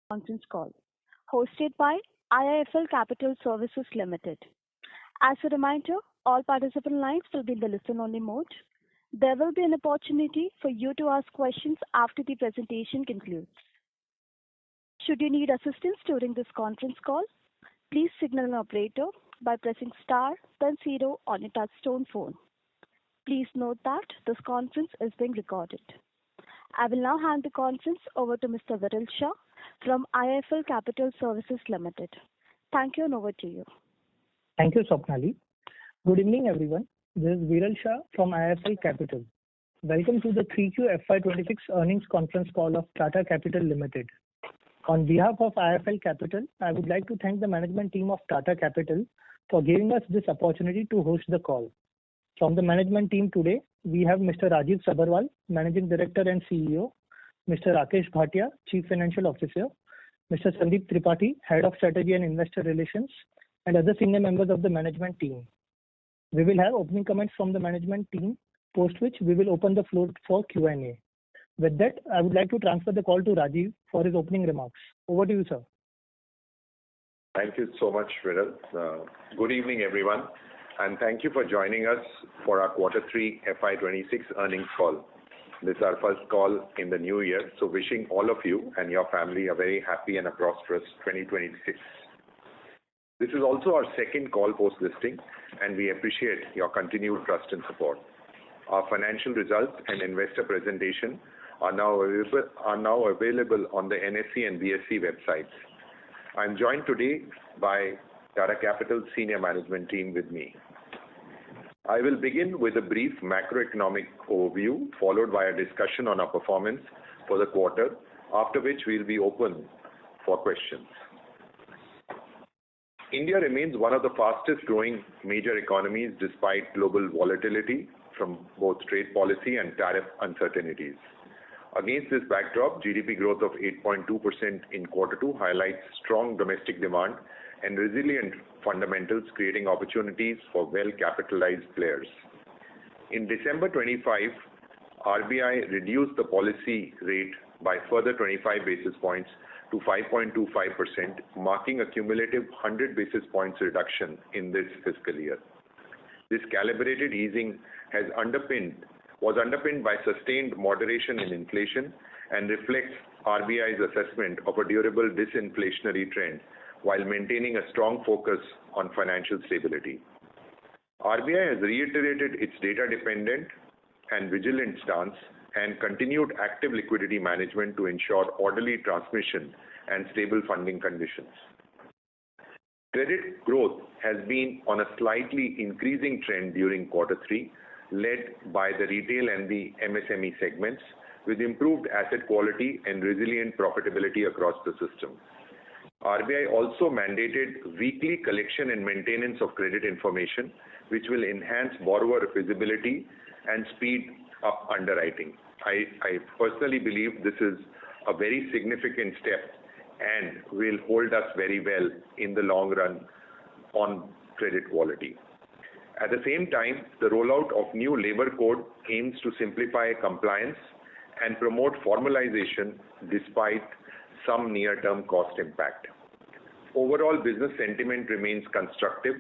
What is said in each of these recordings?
conference call hosted by IIFL Capital Services Limited. As a reminder, all participant lines will be in the listen-only mode. There will be an opportunity for you to ask questions after the presentation concludes. Should you need assistance during this conference call, please signal an operator by pressing star then zero on your touchtone phone. Please note that this conference is being recorded. I will now hand the conference over to Mr. Viral Shah from IIFL Capital Services Limited. Thank you and over to you. Thank you, Swapnali. Good evening, everyone. This is Viral Shah from IIFL Capital. Welcome to the Q3 FY26 earnings conference call of Tata Capital Limited. On behalf of IIFL Capital, I would like to thank the management team of Tata Capital for giving us this opportunity to host the call. From the management team today, we have Mr. Rajiv Sabharwal, Managing Director and CEO, Mr. Rakesh Bhatia, Chief Financial Officer, Mr. Sandeep Tripathi, Head of Strategy and Investor Relations, and other senior members of the management team. We will have opening comments from the management team, post which we will open the floor for Q&A. With that, I would like to transfer the call to Rajiv for his opening remarks. Over to you, sir. Thank you so much, Viral. Good evening, everyone, and thank you for joining us for our Q3 FY26 earnings call. This is our first call in the new year, so wishing all of you and your family a very happy and a prosperous 2026. This is also our second call post-listing, and we appreciate your continued trust and support. Our financial results and investor presentation are now available on the NSE and BSE websites. I'm joined today by Tata Capital's senior management team with me. I will begin with a brief macroeconomic overview, followed by a discussion on our performance for the quarter, after which we'll be open for questions. India remains one of the fastest growing major economies despite global volatility from both trade policy and tariff uncertainties. Against this backdrop, GDP growth of 8.2% in Q2 highlights strong domestic demand and resilient fundamentals, creating opportunities for well-capitalized players. In December 25, RBI reduced the policy rate by further 25 basis points to 5.25%, marking a cumulative 100 basis points reduction in this fiscal year. This calibrated easing was underpinned by sustained moderation in inflation and reflects RBI's assessment of a durable disinflationary trend while maintaining a strong focus on financial stability. RBI has reiterated its data-dependent and vigilant stance and continued active liquidity management to ensure orderly transmission and stable funding conditions. Credit growth has been on a slightly increasing trend during Q3, led by the retail and the MSME segments, with improved asset quality and resilient profitability across the system. RBI also mandated weekly collection and maintenance of credit information, which will enhance borrower visibility and speed up underwriting. I personally believe this is a very significant step and will hold us very well in the long run on credit quality. At the same time, the rollout of new labor code aims to simplify compliance and promote formalization despite some near-term cost impact. Overall, business sentiment remains constructive,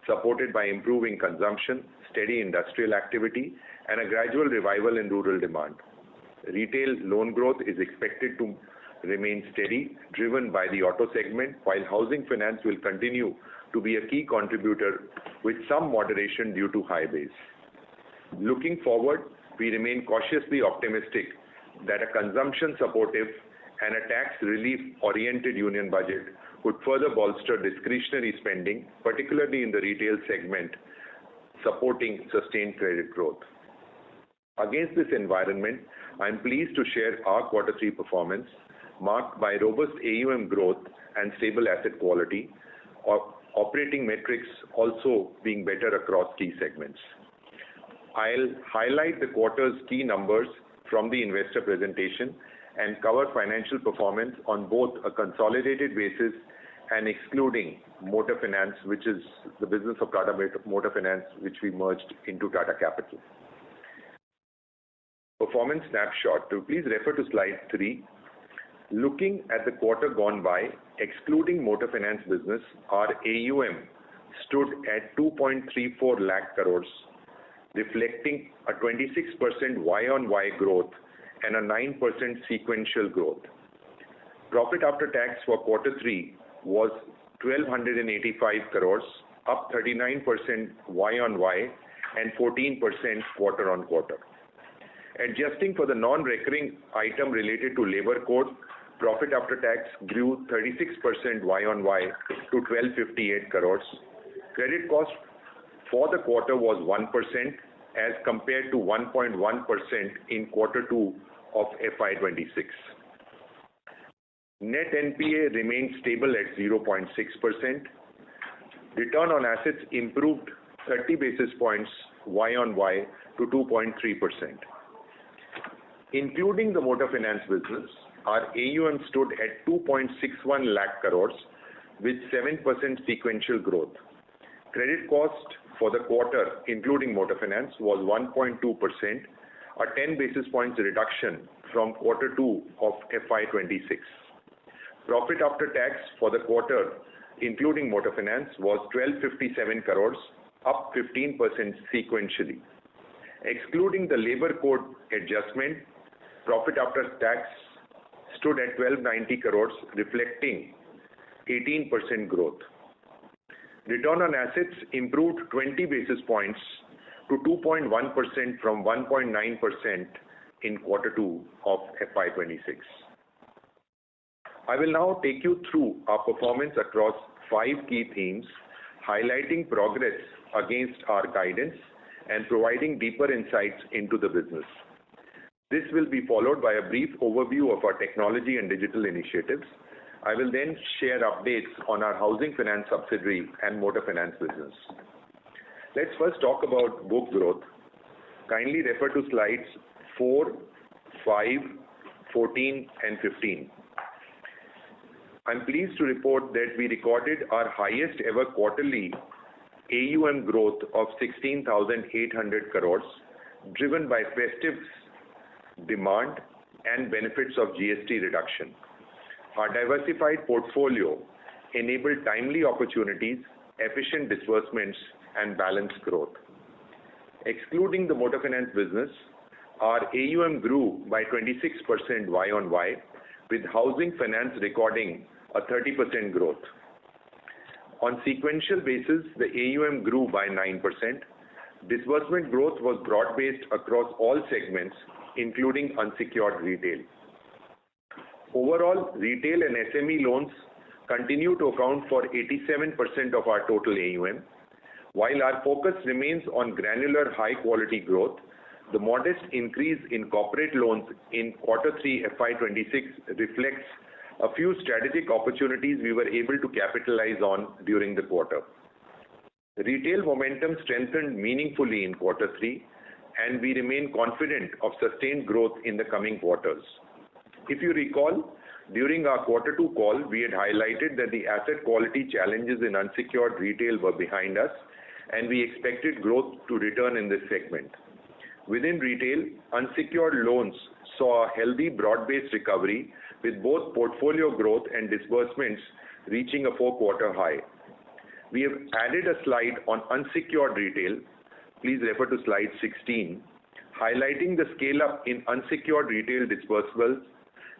supported by improving consumption, steady industrial activity, and a gradual revival in rural demand. Retail loan growth is expected to remain steady, driven by the auto segment, while housing finance will continue to be a key contributor with some moderation due to high base. Looking forward, we remain cautiously optimistic that a consumption-supportive and a tax relief-oriented union budget would further bolster discretionary spending, particularly in the retail segment, supporting sustained credit growth. Against this environment, I am pleased to share our Q3 performance, marked by robust AUM growth and stable asset quality, operating metrics also being better across key segments. I'll highlight the quarter's key numbers from the investor presentation and cover financial performance on both a consolidated basis and excluding Motor Finance, which is the business of Tata Motor Finance, which we merged into Tata Capital. Performance snapshot. Please refer to slide 3. Looking at the quarter gone by, excluding motor finance business, our AUM stood at 2.34 lakh crores, reflecting a 26% Y-on-Y growth and a 9% sequential growth. Profit after tax for quarter 3 was 1,285 crores, up 39% Y-on-Y and 14% quarter-on-quarter. Adjusting for the non-recurring item related to labor code, profit after tax grew 36% Y-on-Y to 1,258 crores. Credit cost for the quarter was 1% as compared to 1.1% in quarter 2 of FY26. Net NPA remained stable at 0.6%. Return on assets improved 30 basis points Y-on-Y to 2.3%. Including the motor finance business, our AUM stood at 2.61 lakh crores with 7% sequential growth. Credit cost for the quarter, including motor finance, was 1.2%, a 10 basis points reduction from quarter 2 of FY26. Profit after tax for the quarter, including motor finance, was 1,257 crores, up 15% sequentially. Excluding the labor code adjustment, profit after tax stood at 1,290 crores, reflecting 18% growth. Return on assets improved 20 basis points to 2.1% from 1.9% in quarter 2 of FY26. I will now take you through our performance across 5 key themes, highlighting progress against our guidance and providing deeper insights into the business. This will be followed by a brief overview of our technology and digital initiatives. I will then share updates on our housing finance subsidiary and motor finance business. Let's first talk about book growth. Kindly refer to slides 4, 5, 14 and 15. I'm pleased to report that we recorded our highest ever quarterly AUM growth of 16,800 crores, driven by festive demand and benefits of GST reduction. Our diversified portfolio enabled timely opportunities, efficient disbursements, and balanced growth. Excluding the motor finance business, our AUM grew by 26% Y-on-Y, with housing finance recording a 30% growth. On sequential basis, the AUM grew by 9%. Disbursement growth was broad-based across all segments, including unsecured retail. Overall, retail and SME loans continue to account for 87% of our total AUM. While our focus remains on granular high-quality growth, the modest increase in corporate loans in quarter 3 FY26 reflects a few strategic opportunities we were able to capitalize on during the quarter. Retail momentum strengthened meaningfully in quarter 3, and we remain confident of sustained growth in the coming quarters. If you recall, during our quarter 2 call, we had highlighted that the asset quality challenges in unsecured retail were behind us, and we expected growth to return in this segment. Within retail, unsecured loans saw a healthy broad-based recovery, with both portfolio growth and disbursements reaching a 4-quarter high. We have added a slide on unsecured retail. Please refer to slide 16, highlighting the scale-up in unsecured retail disbursables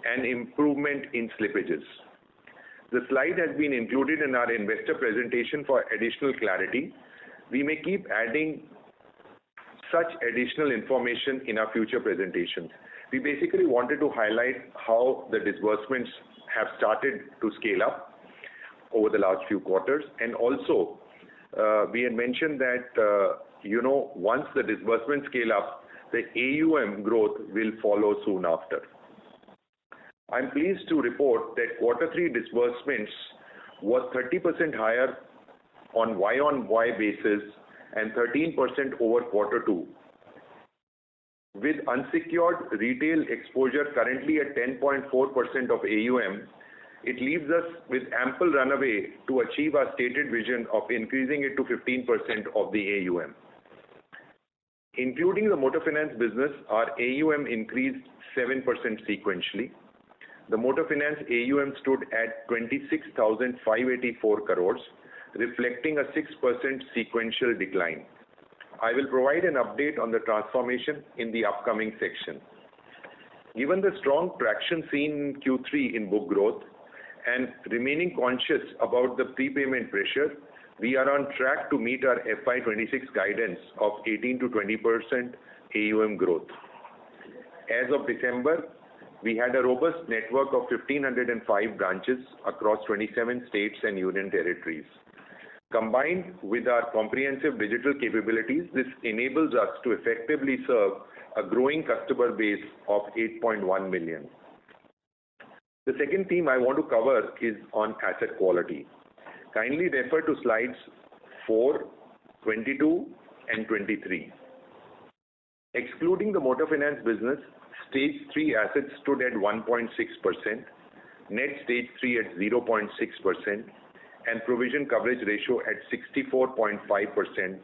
and improvement in slippages. The slide has been included in our investor presentation for additional clarity. We may keep adding such additional information in our future presentations. We basically wanted to highlight how the disbursements have started to scale up over the last few quarters, and also we had mentioned that once the disbursements scale up, the AUM growth will follow soon after. I'm pleased to report that quarter 3 disbursements was 30% higher on Y-on-Y basis and 13% over quarter 2. With unsecured retail exposure currently at 10.4% of AUM, it leaves us with ample runway to achieve our stated vision of increasing it to 15% of the AUM. Including the motor finance business, our AUM increased 7% sequentially. the motor finance AUM stood at 26,584 crores, reflecting a 6% sequential decline. I will provide an update on the transformation in the upcoming section. Given the strong traction seen in Q3 in book growth and remaining conscious about the prepayment pressure, we are on track to meet our FY26 guidance of 18 to 20% AUM growth. As of December, we had a robust network of 1,505 branches across 27 states and union territories. Combined with our comprehensive digital capabilities, this enables us to effectively serve a growing customer base of 8.1 million. The second theme I want to cover is on asset quality. Kindly refer to slides 4, 22 and 23. Excluding the motor finance business, Stage 3 assets stood at 1.6%, net Stage 3 at 0.6%, and provision coverage ratio at 64.5%,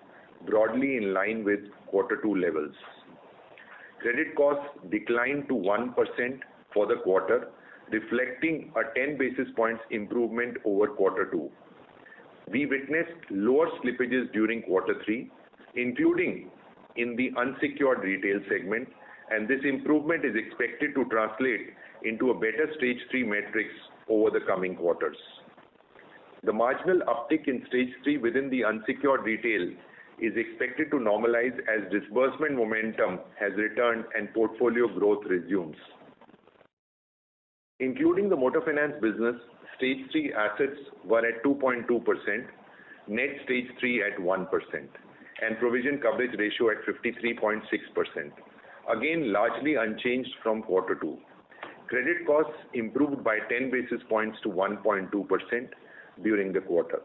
broadly in line with Q2 levels. Credit costs declined to 1% for the quarter, reflecting a 10 basis points improvement over Q2. We witnessed lower slippages during Q3, including in the unsecured retail segment, and this improvement is expected to translate into a better Stage 3 metrics over the coming quarters. The marginal uptick in Stage 3 within the unsecured retail is expected to normalize as disbursement momentum has returned and portfolio growth resumes. Including the motor finance business, Stage 3 assets were at 2.2%, net Stage 3 at 1%, and provision coverage ratio at 53.6%. Again, largely unchanged from Q2. Credit costs improved by 10 basis points to 1.2% during the quarter.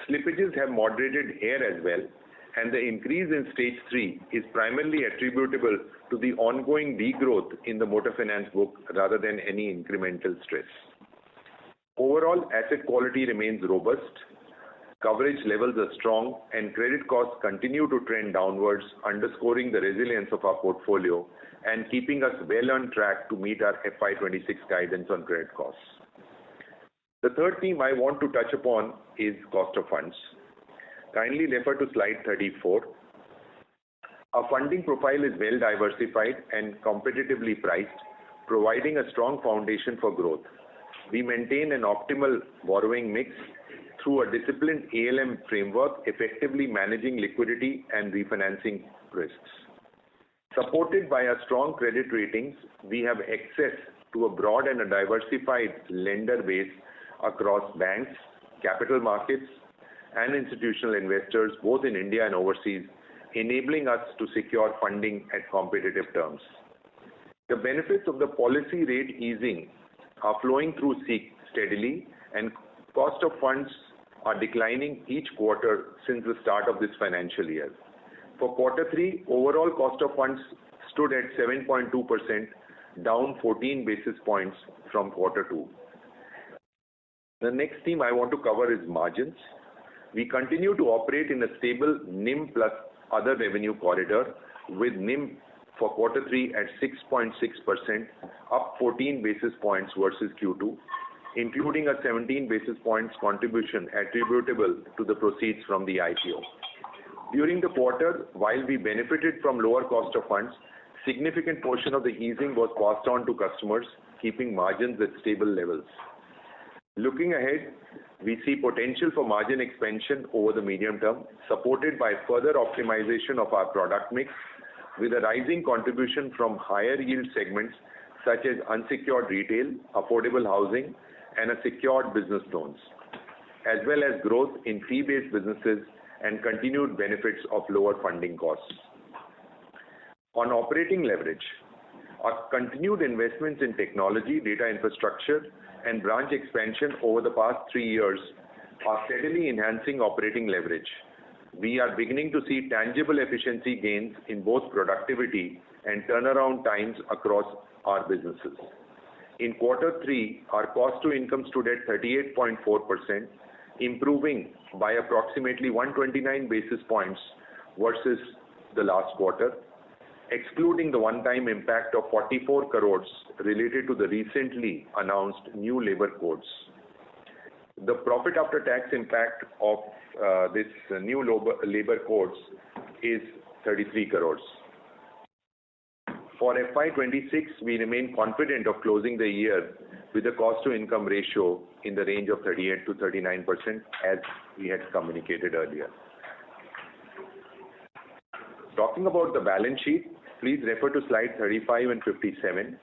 Slippages have moderated here as well, and the increase in Stage 3 is primarily attributable to the ongoing degrowth in the motor finance book rather than any incremental stress. Overall, asset quality remains robust, coverage levels are strong, and credit costs continue to trend downwards, underscoring the resilience of our portfolio and keeping us well on track to meet our FY26 guidance on credit costs. The third theme I want to touch upon is cost of funds. Kindly refer to slide 34. Our funding profile is well diversified and competitively priced, providing a strong foundation for growth. We maintain an optimal borrowing mix through a disciplined ALM framework, effectively managing liquidity and refinancing risks. Supported by our strong credit ratings, we have access to a broad and a diversified lender base across banks, capital markets, and institutional investors, both in India and overseas, enabling us to secure funding at competitive terms. The benefits of the policy rate easing are flowing through steadily, and cost of funds are declining each quarter since the start of this financial year. For Q3, overall cost of funds stood at 7.2%, down 14 basis points from Q2. The next theme I want to cover is margins. We continue to operate in a stable NIM plus other revenue corridor, with NIM for Q3 at 6.6%, up 14 basis points versus Q2, including a 17 basis points contribution attributable to the proceeds from the IPO. During the quarter, while we benefited from lower cost of funds, significant portion of the easing was passed on to customers, keeping margins at stable levels. Looking ahead, we see potential for margin expansion over the medium term, supported by further optimization of our product mix, with a rising contribution from higher yield segments such as unsecured retail, affordable housing, and a secured business loans, as well as growth in fee-based businesses and continued benefits of lower funding costs. On operating leverage, our continued investments in technology, data infrastructure, and branch expansion over the past 3 years are steadily enhancing operating leverage. We are beginning to see tangible efficiency gains in both productivity and turnaround times across our businesses. In Q3, our cost to income stood at 38.4%, improving by approximately 129 basis points versus the last quarter. excluding the one-time impact of 44 crores related to the recently announced new labor codes. The profit after tax impact of this new labor codes is 33 crores. For FY26, we remain confident of closing the year with a cost-to-income ratio in the range of 38 to 39%, as we had communicated earlier. Talking about the balance sheet, please refer to slide 35 and 57.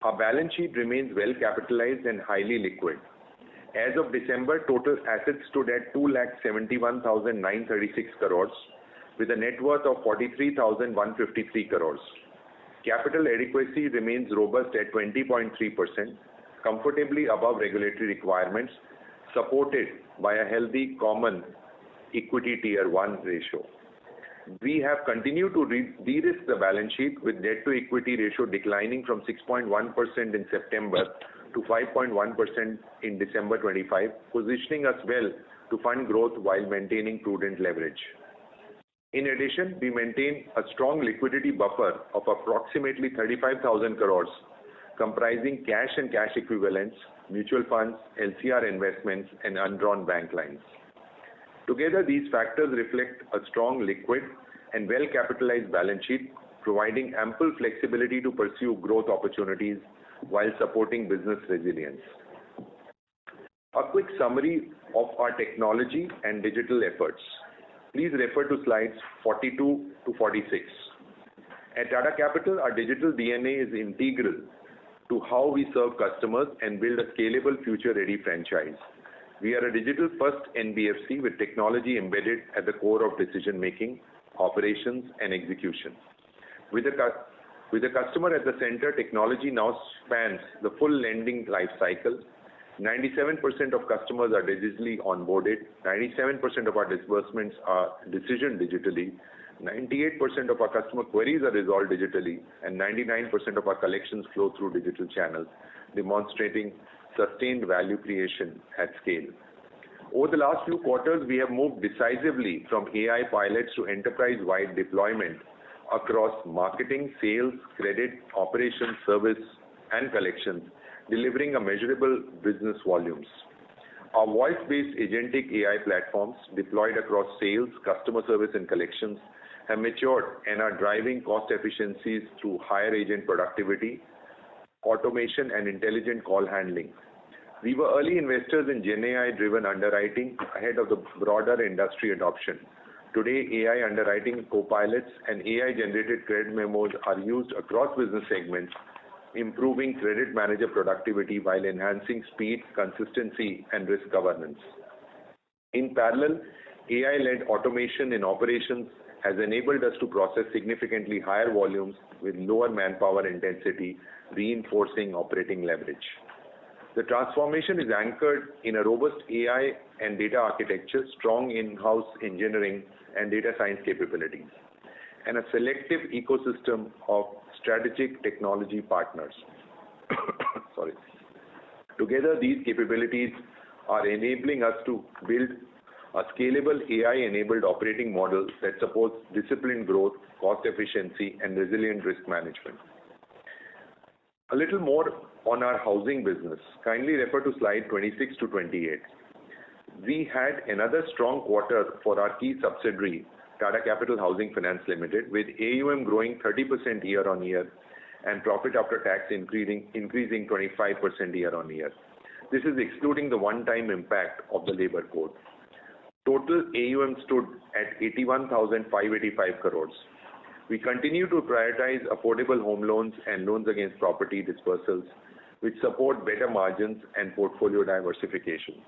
Our balance sheet remains well capitalized and highly liquid. As of December, total assets stood at 2,71,936 crores with a net worth of 43,153 crores. Capital adequacy remains robust at 20.3%, comfortably above regulatory requirements, supported by a healthy common equity tier 1 ratio. We have continued to de-risk the balance sheet with debt to equity ratio declining from 6.1% in September to 5.1% in December 25, positioning us well to fund growth while maintaining prudent leverage. In addition, we maintain a strong liquidity buffer of approximately 35,000 crores, comprising cash and cash equivalents, mutual funds, LCR investments, and undrawn bank lines. Together, these factors reflect a strong liquid and well-capitalized balance sheet, providing ample flexibility to pursue growth opportunities while supporting business resilience. A quick summary of our technology and digital efforts. Please refer to slides 42 to 46. At Tata Capital, our digital DNA is integral to how we serve customers and build a scalable future-ready franchise. We are a digital-first NBFC with technology embedded at the core of decision-making, operations, and execution. With the customer at the center, technology now spans the full lending life cycle. 97% of customers are digitally onboarded, 97% of our disbursements are decisioned digitally, 98% of our customer queries are resolved digitally, and 99% of our collections flow through digital channels, demonstrating sustained value creation at scale. Over the last few quarters, we have moved decisively from AI pilots to enterprise-wide deployment across marketing, sales, credit, operations, service, and collections, delivering a measurable business volumes. Our voice-based agentic AI platforms deployed across sales, customer service, and collections have matured and are driving cost efficiencies through higher agent productivity, automation, and intelligent call handling. We were early investors in GenAI-driven underwriting ahead of the broader industry adoption. Today, AI underwriting co-pilots and AI-generated credit memos are used across business segments, improving credit manager productivity while enhancing speed, consistency, and risk governance. In parallel, AI-led automation in operations has enabled us to process significantly higher volumes with lower manpower intensity, reinforcing operating leverage. The transformation is anchored in a robust AI and data architecture, strong in-house engineering and data science capabilities, and a selective ecosystem of strategic technology partners. Together, these capabilities are enabling us to build a scalable AI-enabled operating model that supports disciplined growth, cost efficiency, and resilient risk management. A little more on our housing business. Kindly refer to slide 26 to 28. We had another strong quarter for our key subsidiary, Tata Capital Housing Finance Limited, with AUM growing 30% year-on-year and profit after tax increasing 25% year-on-year. This is excluding the one-time impact of the labor code. Total AUM stood at 81,585 crores. We continue to prioritize affordable home loans and loans against property dispersals, which support better margins and portfolio diversification.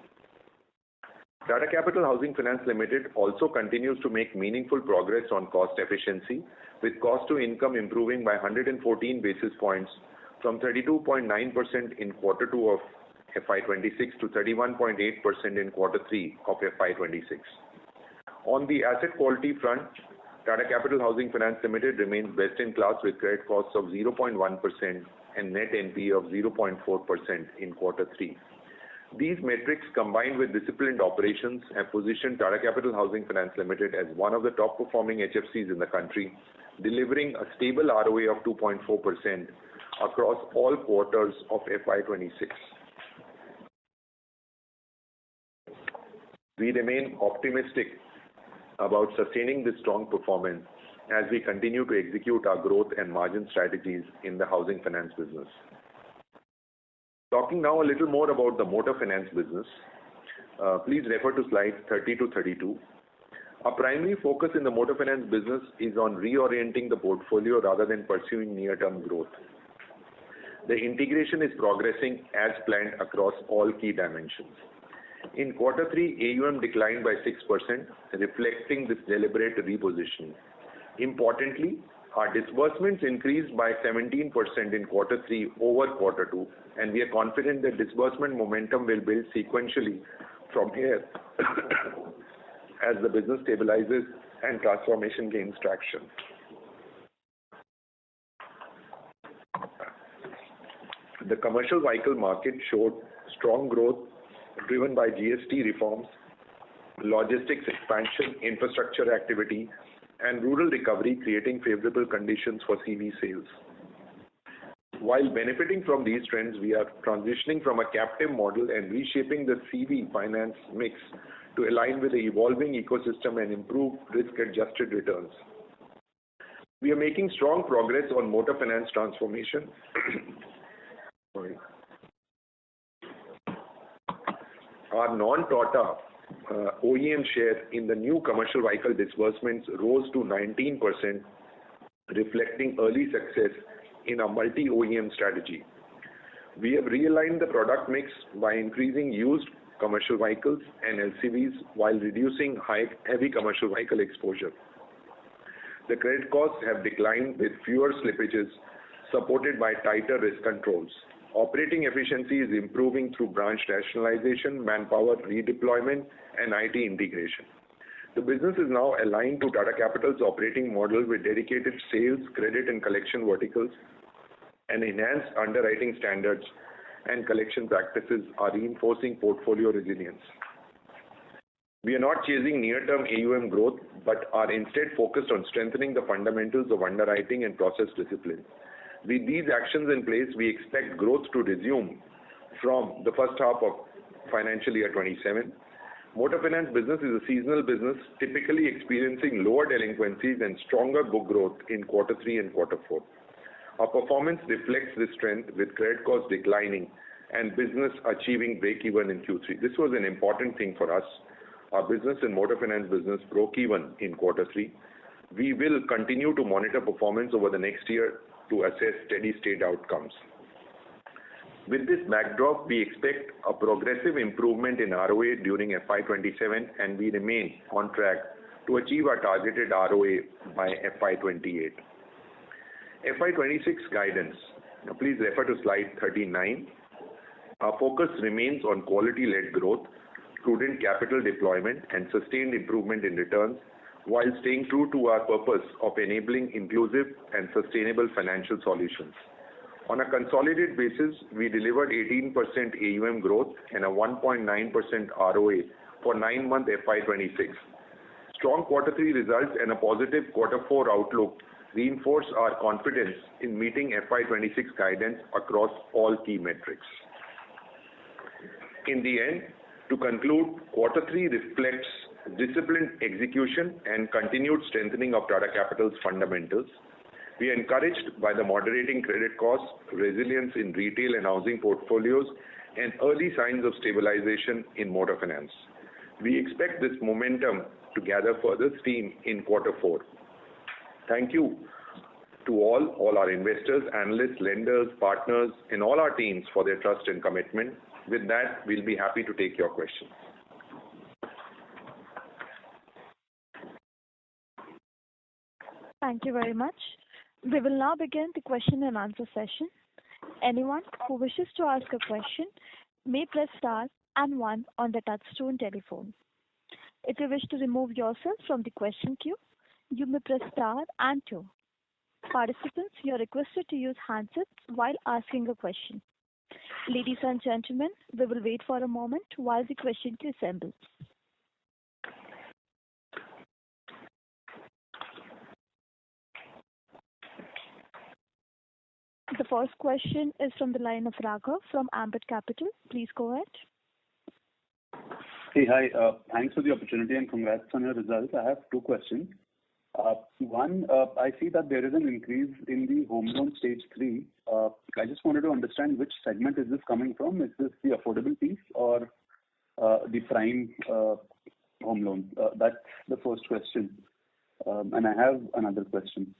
Tata Capital Housing Finance Limited also continues to make meaningful progress on cost efficiency, with cost to income improving by 114 basis points from 32.9% in Q2 of FY26 to 31.8% in Q3 of FY26. On the asset quality front, Tata Capital Housing Finance Limited remains best in class with credit costs of 0.1% and net NPA of 0.4% in Q3. These metrics, combined with disciplined operations, have positioned Tata Capital Housing Finance Limited as one of the top performing HFCs in the country, delivering a stable ROA of 2.4% across all quarters of FY26. We remain optimistic about sustaining this strong performance as we continue to execute our growth and margin strategies in the housing finance business. Talking now a little more about the motor finance business, please refer to slides 30 to 32. Our primary focus in the motor finance business is on reorienting the portfolio rather than pursuing near-term growth. The integration is progressing as planned across all key dimensions. In Q3, AUM declined by 6%, reflecting this deliberate repositioning. Importantly, our disbursements increased by 17% in Q3 over Q2, and we are confident that disbursement momentum will build sequentially from here as the business stabilizes and transformation gains traction. The commercial vehicle market showed strong growth driven by GST reforms, logistics expansion, infrastructure activity, and rural recovery, creating favorable conditions for CV sales. While benefiting from these trends, we are transitioning from a captive model and reshaping the CV finance mix to align with the evolving ecosystem and improve risk-adjusted returns. We are making strong progress on motor finance transformation. Our non-Tata OEM share in the new commercial vehicle disbursements rose to 19%, reflecting early success in a multi-OEM strategy. We have realigned the product mix by increasing used commercial vehicles and LCVs while reducing heavy commercial vehicle exposure. The credit costs have declined with fewer slippages, supported by tighter risk controls. Operating efficiency is improving through branch rationalization, manpower redeployment, and IT integration. The business is now aligned to Tata Capital's operating model with dedicated sales, credit, and collection verticals, and enhanced underwriting standards and collection practices are reinforcing portfolio resilience. We are not chasing near-term AUM growth, but are instead focused on strengthening the fundamentals of underwriting and process discipline. With these actions in place, we expect growth to resume from the first half of financial year 27. Motor finance business is a seasonal business, typically experiencing lower delinquencies and stronger book growth in Q3 and Q4. Our performance reflects this trend, with credit costs declining and business achieving break-even in Q3. This was an important thing for us. Our business and motor finance business broke even in Q3. We will continue to monitor performance over the next year to assess steady-state outcomes. With this backdrop, we expect a progressive improvement in ROA during FY27, and we remain on track to achieve our targeted ROA by FY28. FY26 guidance. Now, please refer to slide 39. Our focus remains on quality-led growth, prudent capital deployment, and sustained improvement in returns, while staying true to our purpose of enabling inclusive and sustainable financial solutions. On a consolidated basis, we delivered 18% AUM growth and a 1.9% ROA for 9-month FY26. Strong Q3 results and a positive Q4 outlook reinforce our confidence in meeting FY26 guidance across all key metrics. In the end, to conclude, Q3 reflects disciplined execution and continued strengthening of Tata Capital's fundamentals. We are encouraged by the moderating credit costs, resilience in retail and housing portfolios, and early signs of stabilization in motor finance. We expect this momentum to gather further steam in Q4. Thank you to all our investors, analysts, lenders, partners, and all our teams for their trust and commitment. With that, we'll be happy to take your questions. Thank you very much. We will now begin the question and answer session. Anyone who wishes to ask a question may press star and 1 on the touchtone telephone. If you wish to remove yourself from the question queue, you may press star and 2. Participants, you are requested to use handsets while asking a question. Ladies and gentlemen, we will wait for a moment while the question queue assembles. The first question is from the line of Raghav from Ambit Capital. Please go ahead. Hey, hi. Thanks for the opportunity and congrats on your results. I have two questions. One, I see that there is an increase in the home loan stage 3. I just wanted to understand which segment is this coming from? Is this the affordable piece or the prime home loan? That's the first question. And I have another question.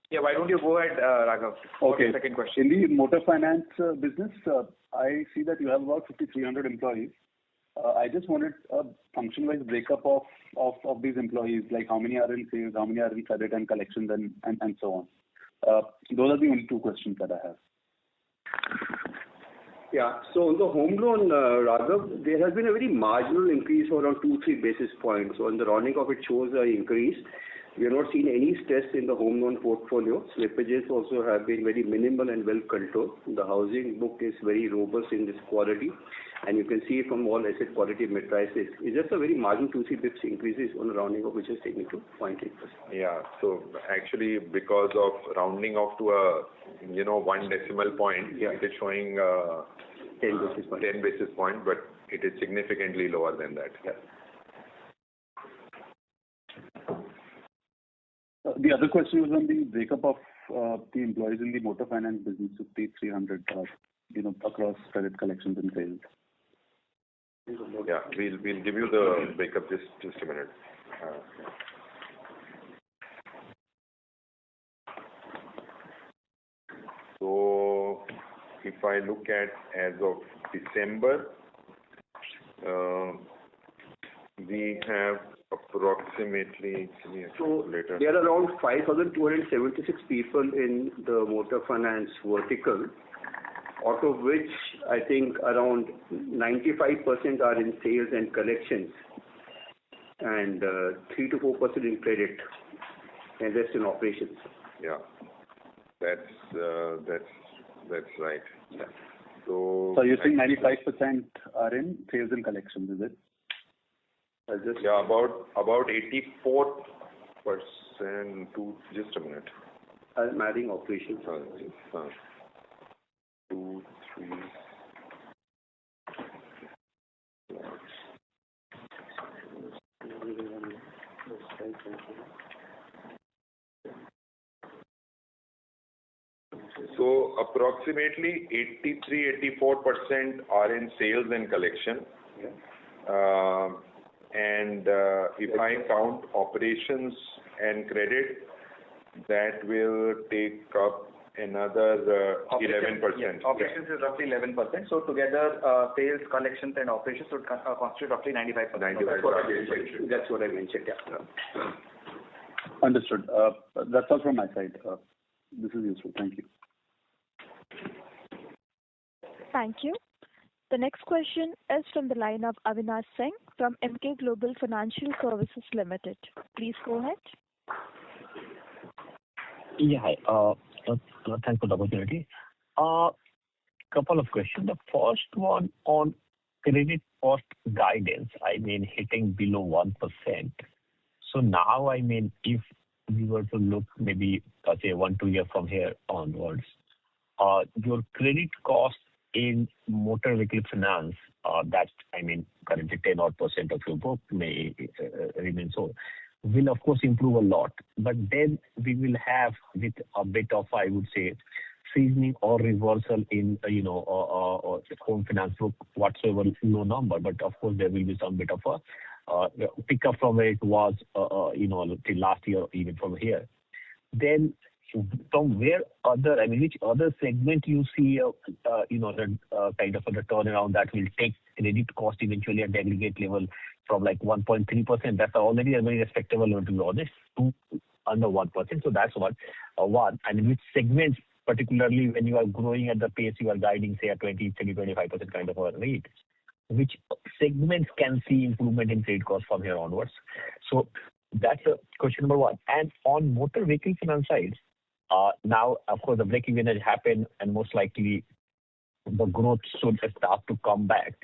Yeah, why don't you go ahead, Raghav, for Okay. the second question. In the motor finance business, I see that you have about 5,300 employees. I just wanted a function-wise breakup of these employees, like how many are in sales, how many are in credit and collections, and so on. Those are the only two questions that I have. Yeah. So on the home loan, Raghav, there has been a very marginal increase of around 2-3 basis points. So on the rounding of it shows an increase. We have not seen any stress in the home loan portfolio. Slippages also have been very minimal and well controlled. The housing book is very robust in this quality, and you can see from all asset quality metrics, it's just a very marginal 2-3 bips increases on the rounding of which is taken to 0.8%. Yeah. So actually, because of rounding off to a 1 decimal point, Yeah. it is showing 10 basis points. 10 basis point, but it is significantly lower than that. Yeah. The other question was on the breakup of the employees in the motor finance business, 5,300, across credit collections and sales. Yeah, we'll give you the breakup just a minute. So if I look at as of December, we have approximately. So there are around 5,276 people in the motor finance vertical, out of which I think around 95% are in sales and collections, and 3 to 4% in credit, and rest in operations. Yeah, that's right. Yeah. So you're saying 95% are in sales and collections, is it? Yeah, about 84% to just a minute. I'm adding operations. 2, 3. So approximately 83-84% are in sales and collection. Yeah. And if I count operations and credit, that will take up another 11%. Operations is roughly 11%. So together, sales, collections, and operations would constitute roughly 95%. 95%. That's what I mentioned. Yeah. Understood. That's all from my side. This is useful. Thank you. Thank you. The next question is from the line of Avinash Singh from Emkay Global Financial Services Limited. Please go ahead. Yeah, hi. Thanks for the opportunity. Couple of questions. The first one on credit cost guidance, hitting below 1%. So now, if we were to look maybe, say, 1-2 years from here onwards, your credit cost in motor vehicle finance, that's, currently 10% of your book may remain so, will of course improve a lot. But then we will have with a bit of, I would say, seasoning or reversal in, or home finance book, whatsoever low number. But of course, there will be some bit of a pickup from where it was, till last year, even from here. Then from where which other segment you see, the kind of a turnaround that will take credit cost eventually at the aggregate level from like 1.3%. That's already a very respectable level, to be honest, to under 1%. So that's one. And which segments, particularly when you are growing at the pace you are guiding, say, a 20-25% kind of a rate, which segments can see improvement in credit cost from here onwards? So that's question number one. And on motor vehicle finance side, now, of course, the break-even has happened, and most likely the growth should start to come back.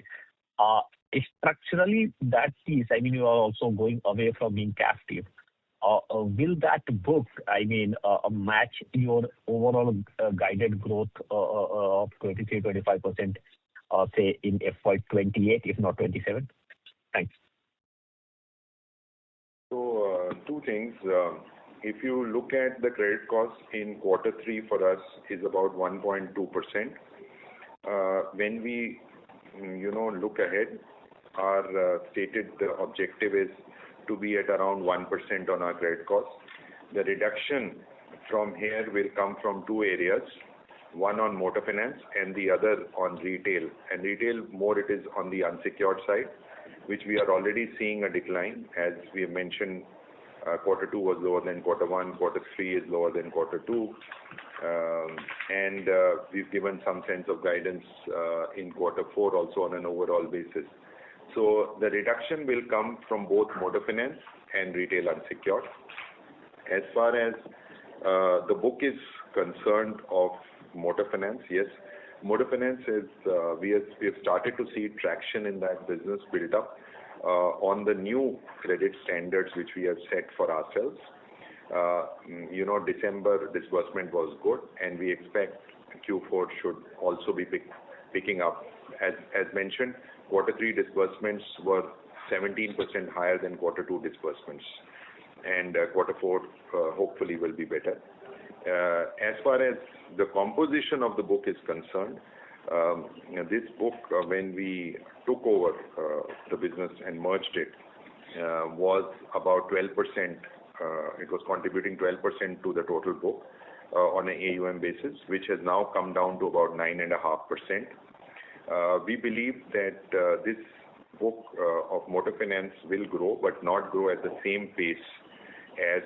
Structurally, that piece, you are also going away from being captive. will that book, match your overall guided growth of 23-25%, say in FY28, if not 27? Thanks. So, two things. If you look at the credit cost in quarter 3 for us is about 1.2%. When we, look ahead, our stated objective is to be at around 1% on our credit cost. The reduction from here will come from two areas, one on motor finance and the other on retail. And retail, more it is on the unsecured side, which we are already seeing a decline. As we have mentioned, quarter 2 was lower than quarter 1, quarter 3 is lower than quarter 2. And we've given some sense of guidance in quarter 4 also on an overall basis. So the reduction will come from both motor finance and retail unsecured. As far as the book is concerned of motor finance, yes, motor finance is, we have started to see traction in that business build up on the new credit standards which we have set for ourselves. December disbursement was good, and we expect Q4 should also be picking up. As mentioned, quarter 3 disbursements were 17% higher than quarter 2 disbursements, and quarter 4 hopefully will be better. As far as the composition of the book is concerned, this book, when we took over the business and merged it, was about 12%. It was contributing 12% to the total book on an AUM basis, which has now come down to about 9.5%. We believe that this book of motor finance will grow, but not grow at the same pace as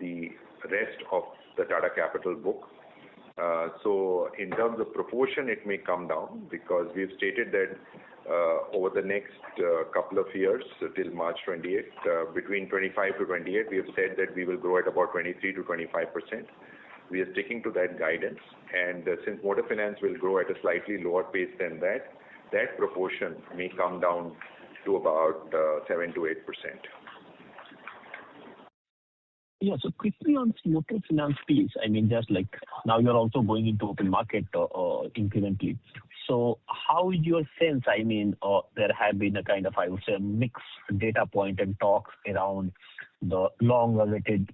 the rest of the Tata Capital book. So in terms of proportion, it may come down because we've stated that over the next couple of years, till March 28, between 25 to 28, we have said that we will grow at about 23 to 25%. We are sticking to that guidance, and since motor finance will grow at a slightly lower pace than that, that proportion may come down to about 7 to 8%. Yeah, so quickly on motor finance piece, just like now you're also going into open market incrementally. So how is your sense? There have been a kind of, I would say, mixed data point and talks around the long-awaited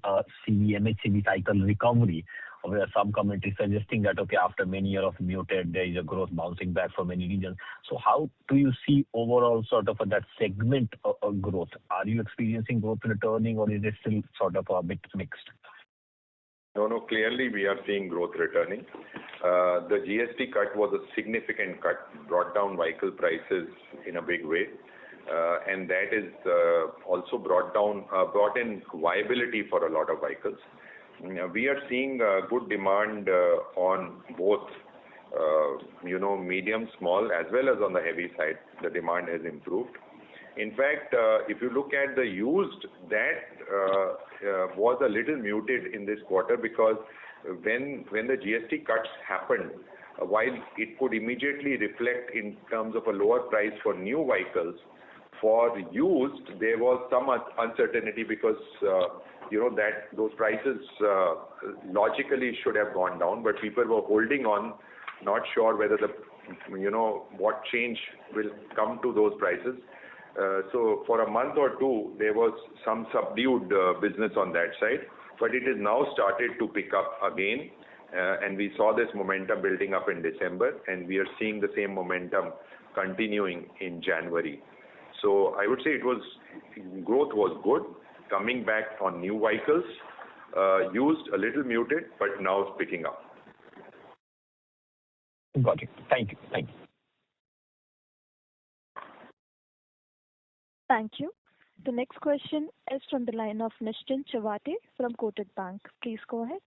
MHCV cycle recovery, where some commentary suggesting that, okay, after many years of muted, there is a growth bouncing back for many regions. So how do you see overall sort of that segment of growth? Are you experiencing growth returning, or is it still sort of a bit mixed? No, clearly we are seeing growth returning. The GST cut was a significant cut, brought down vehicle prices in a big way. And that is also brought in viability for a lot of vehicles. We are seeing good demand on both, medium, small, as well as on the heavy side. The demand has improved. In fact, if you look at the used, that was a little muted in this quarter because when the GST cuts happened, while it could immediately reflect in terms of a lower price for new vehicles, for used, there was some uncertainty because that those prices logically should have gone down, but people were holding on, not sure whether what change will come to those prices. So for a month or two, there was some subdued business on that side, but it has now started to pick up again, and we saw this momentum building up in December, and we are seeing the same momentum continuing in January. So I would say growth was good, coming back on new vehicles, used a little muted, but now it's picking up. Got it. Thank you. Thank you. The next question is from the line of Nischint Chawathe from Kotak Bank. Please go ahead.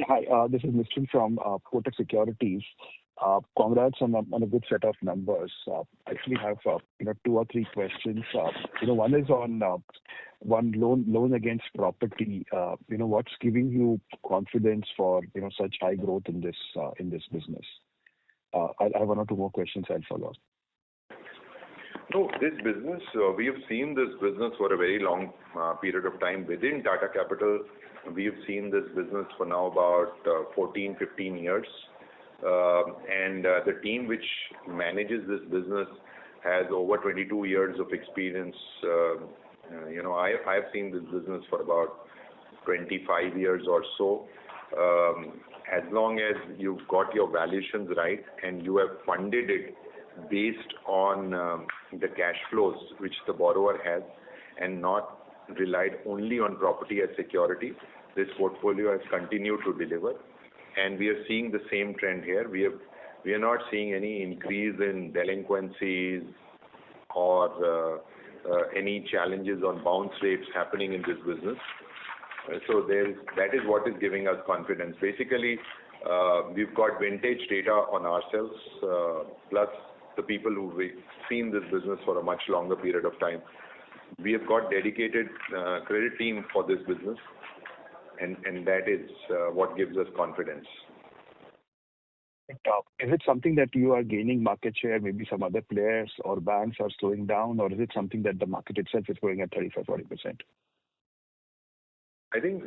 Hi, this is Nischint from Kotak Securities. Congrats on a good set of numbers. I actually have 2 or 3 questions. One is on loan against property. What's giving you confidence for such high growth in this business? I have 1 or 2 more questions I'll follow up. No, this business, we have seen this business for a very long period of time within Tata Capital. We have seen this business for now about 14, 15 years. And the team which manages this business has over 22 years of experience. I've seen this business for about 25 years or so. As long as you've got your valuations right and you have funded it based on the cash flows which the borrower has and not relied only on property as security, this portfolio has continued to deliver. And we are seeing the same trend here. We are not seeing any increase in delinquencies or any challenges on bounce rates happening in this business. So that is what is giving us confidence. Basically, we've got vintage data on ourselves, plus the people who've seen this business for a much longer period of time. We have got dedicated credit team for this business, and that is what gives us confidence. Is it something that you are gaining market share, maybe some other players or banks are slowing down, or is it something that the market itself is growing at 35-40%? I think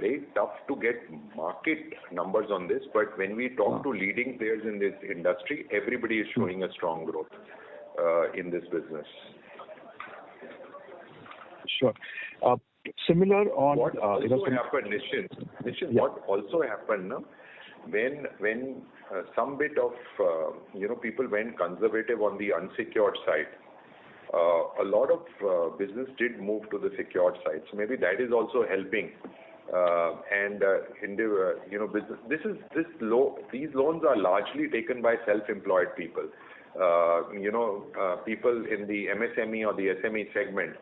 very tough to get market numbers on this, but when we talk to leading players in this industry, everybody is showing a strong growth in this business. Sure. Similar on what also happened, Nishin, what also happened when some bit of people went conservative on the unsecured side. A lot of business did move to the secured side, so maybe that is also helping. These loans are largely taken by self-employed people. People in the MSME or the SME segment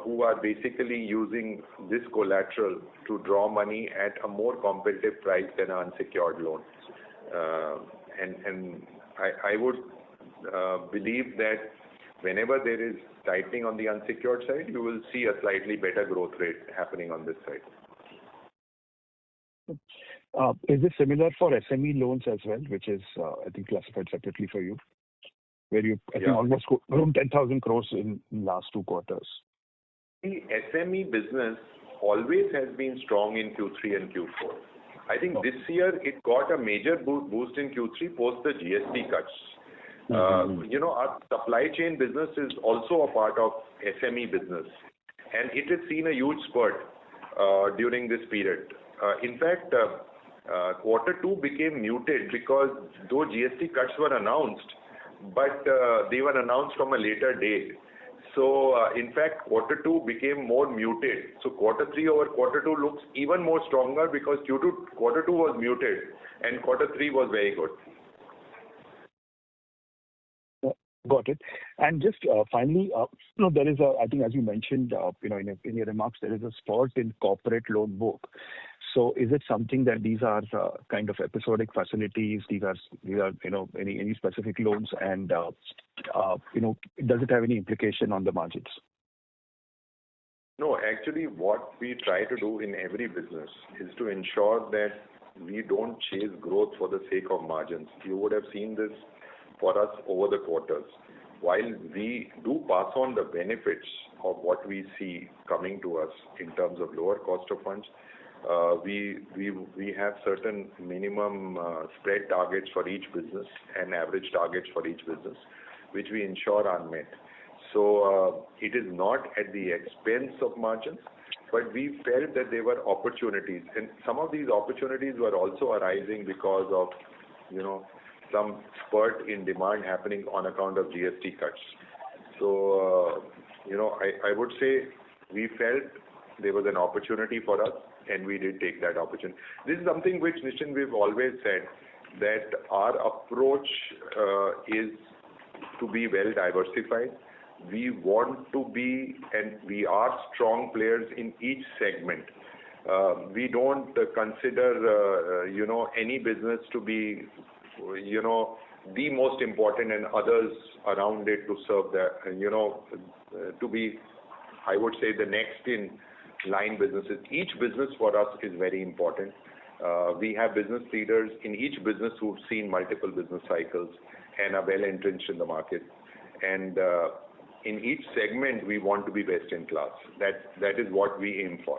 who are basically using this collateral to draw money at a more competitive price than an unsecured loan. And I would believe that whenever there is tightening on the unsecured side, you will see a slightly better growth rate happening on this side. Is it similar for SME loans as well, which is, I think, classified separately for you, where you, I think, almost around 10,000 crores in last 2 quarters? The SME business always has been strong in Q3 and Q4. I think this year it got a major boost in Q3 post the GST cuts. Our supply chain business is also a part of SME business, and it has seen a huge spurt during this period. In fact, Q2 became muted because though GST cuts were announced, but they were announced from a later date. So, in fact, Q2 became more muted. So, Q3 over Q2 looks even more stronger because Q2 was muted and Q3 was very good. Got it. And just finally, there is I think as you mentioned, in your remarks, there is a spurt in corporate loan book. So is it something that these are kind of episodic facilities? These are any specific loans, and does it have any implication on the margins? No, actually, what we try to do in every business is to ensure that we don't chase growth for the sake of margins. You would have seen this for us over the quarters. While we do pass on the benefits of what we see coming to us in terms of lower cost of funds, we have certain minimum spread targets for each business and average targets for each business, which we ensure are met. So it is not at the expense of margins, but we felt that there were opportunities, and some of these opportunities were also arising because of some spurt in demand happening on account of GST cuts. So I would say we felt there was an opportunity for us, and we did take that opportunity. This is something which, Nishin, we've always said, that our approach is to be well diversified. We want to be, and we are strong players in each segment. We don't consider, any business to be, the most important and others around it to serve that, to be, I would say, the next in line businesses. Each business for us is very important. We have business leaders in each business who've seen multiple business cycles and are well entrenched in the market. and in each segment we want to be best in class. That is what we aim for.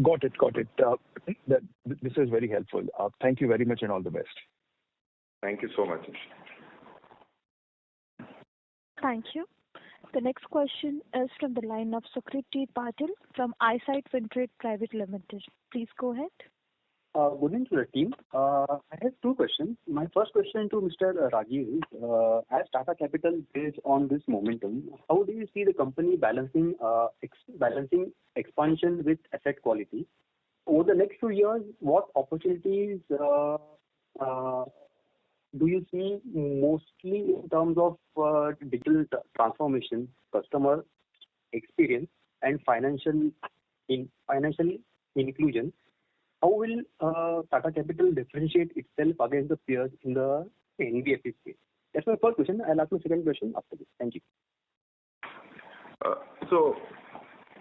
Got it. This is very helpful. Thank you very much and all the best. Thank you so much. Thank you. The next question is from the line of Sukrit T. Patil from Eyesight Fintrade Private Limited. Please go ahead. Good evening to the team. I have two questions. My first question to Mr. Rajiv is, as Tata Capital is on this momentum, how do you see the company balancing expansion with asset quality? Over the next 2 years, what opportunities do you see mostly in terms of digital transformation, customer experience, and financial inclusion? How will Tata Capital differentiate itself against the peers in the NBFC space? That's my first question. I'll ask my second question after this. Thank you. So,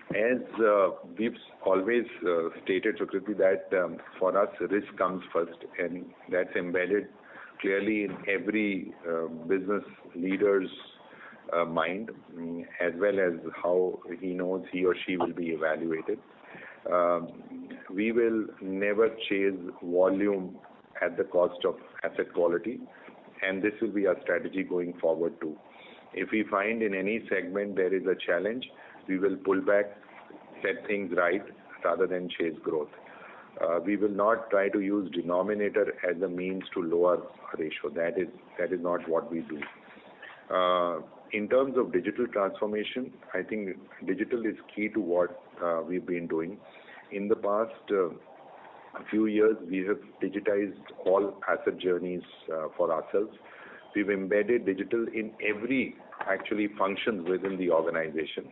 as we've always stated, Sukriti, that for us risk comes first, and that's embedded clearly in every business leader's mind, as well as how he knows he or she will be evaluated. We will never chase volume at the cost of asset quality, and this will be our strategy going forward too. If we find in any segment there is a challenge, we will pull back, set things right rather than chase growth. We will not try to use denominator as a means to lower our ratio. That is not what we do. In terms of digital transformation, I think digital is key to what we've been doing. In the past few years, we have digitized all asset journeys for ourselves. We've embedded digital in every actually functions within the organization.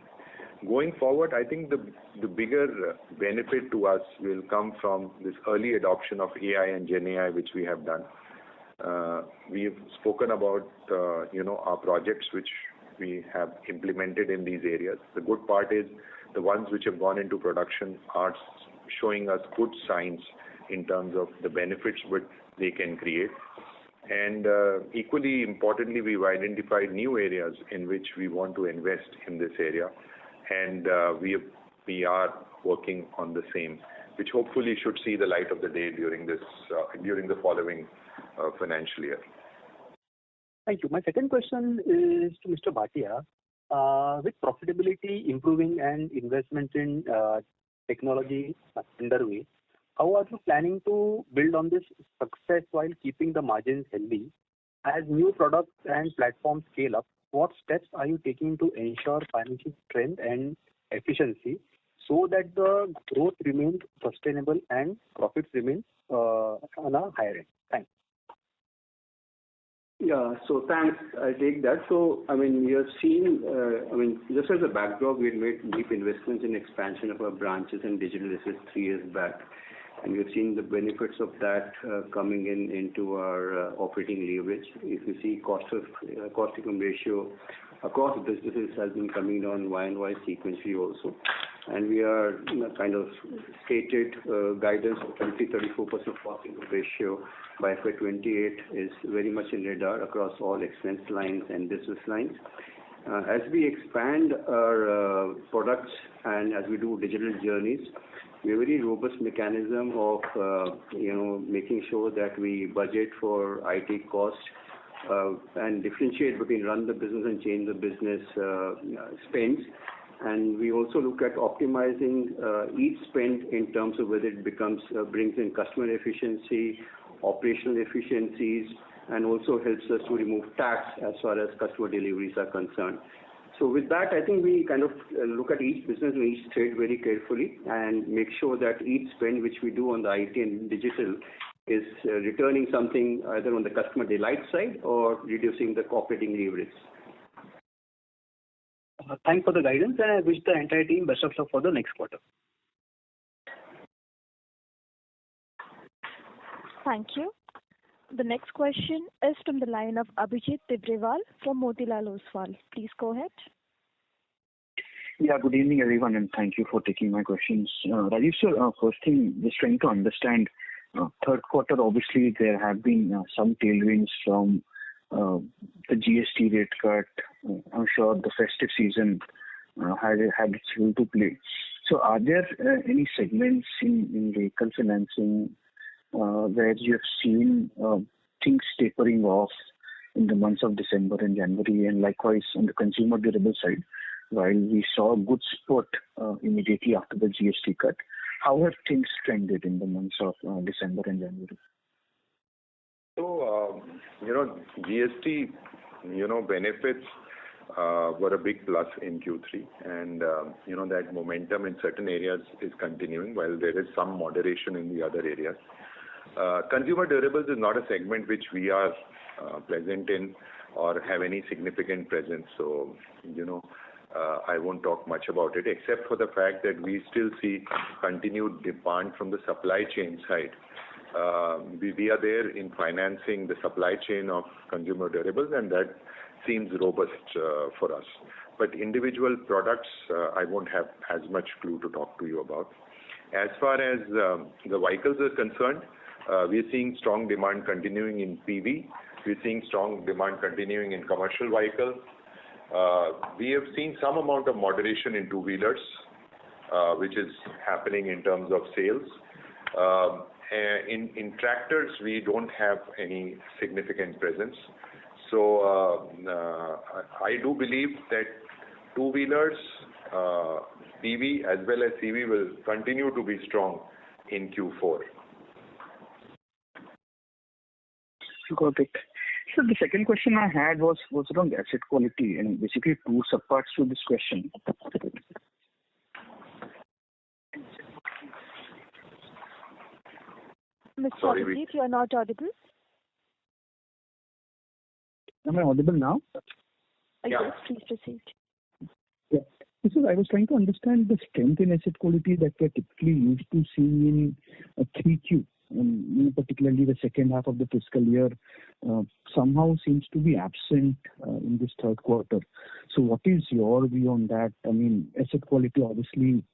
Going forward, I think the bigger benefit to us will come from this early adoption of AI and Gen AI, which we have done. We have spoken about our projects which we have implemented in these areas. The good part is the ones which have gone into production are showing us good signs in terms of the benefits which they can create. And equally importantly, we've identified new areas in which we want to invest in this area, and we are working on the same, which hopefully should see the light of the day during the following financial year. Thank you. My second question is to Mr. Bhatia. With profitability improving and investments in technology underway, how are you planning to build on this success while keeping the margins healthy? As new products and platforms scale up, what steps are you taking to ensure financial strength and efficiency so that the growth remains sustainable and profits remain on a higher end? Thanks. Yeah, so thanks. I take that. So, we have seen, just as a backdrop, we had made deep investments in expansion of our branches and digital assets 3 years back. And we've seen the benefits of that coming into our operating leverage. If you see cost-income ratio across businesses has been coming down Y&Y sequentially also. And we are kind of stated guidance of 34% cost-income ratio by FY28 is very much in radar across all expense lines and business lines. As we expand our products and as we do digital journeys, we have a very robust mechanism of making sure that we budget for IT costs and differentiate between run the business and change the business spends. And we also look at optimizing each spend in terms of whether it brings in customer efficiency, operational efficiencies, and also helps us to remove tax as far as customer deliveries are concerned. So with that, I think we kind of look at each business and each trade very carefully and make sure that each spend which we do on the IT and digital is returning something either on the customer delight side or reducing the operating leverage. Thanks for the guidance, and I wish the entire team best of luck for the next quarter. Thank you. The next question is from the line of Abhijit Tibrewal from Motilal Oswal. Please go ahead. Yeah, good evening, everyone, and thank you for taking my questions. Rajiv sir, first thing, just trying to understand, third quarter, obviously, there have been some tailwinds from the GST rate cut. I'm sure the festive season had its role to play. So are there any segments in vehicle financing where you have seen things tapering off in the months of December and January, and likewise on the consumer durable side, while we saw a good spurt immediately after the GST cut? How have things trended in the months of December and January? So, GST, benefits were a big plus in Q3, and that momentum in certain areas is continuing, while there is some moderation in the other areas. Consumer durables is not a segment which we are present in or have any significant presence. So, I won't talk much about it, except for the fact that we still see continued demand from the supply chain side. We are there in financing the supply chain of consumer durables, and that seems robust for us. But individual products, I won't have as much clue to talk to you about. As far as the vehicles are concerned, we are seeing strong demand continuing in PV. We're seeing strong demand continuing in commercial vehicles. We have seen some amount of moderation in two-wheelers, which is happening in terms of sales. In tractors, we don't have any significant presence. So I do believe that two-wheelers, PV as well as CV will continue to be strong in Q4. Got it. So the second question I had was around asset quality, and basically two subparts to this question. Mr. Abhijit, you are not audible. Am I audible now? Yes, please proceed. Yeah. So I was trying to understand the strength in asset quality that we're typically used to seeing in 3Q, and particularly the second half of the fiscal year, somehow seems to be absent in this third quarter. So what is your view on that? I mean, asset quality obviously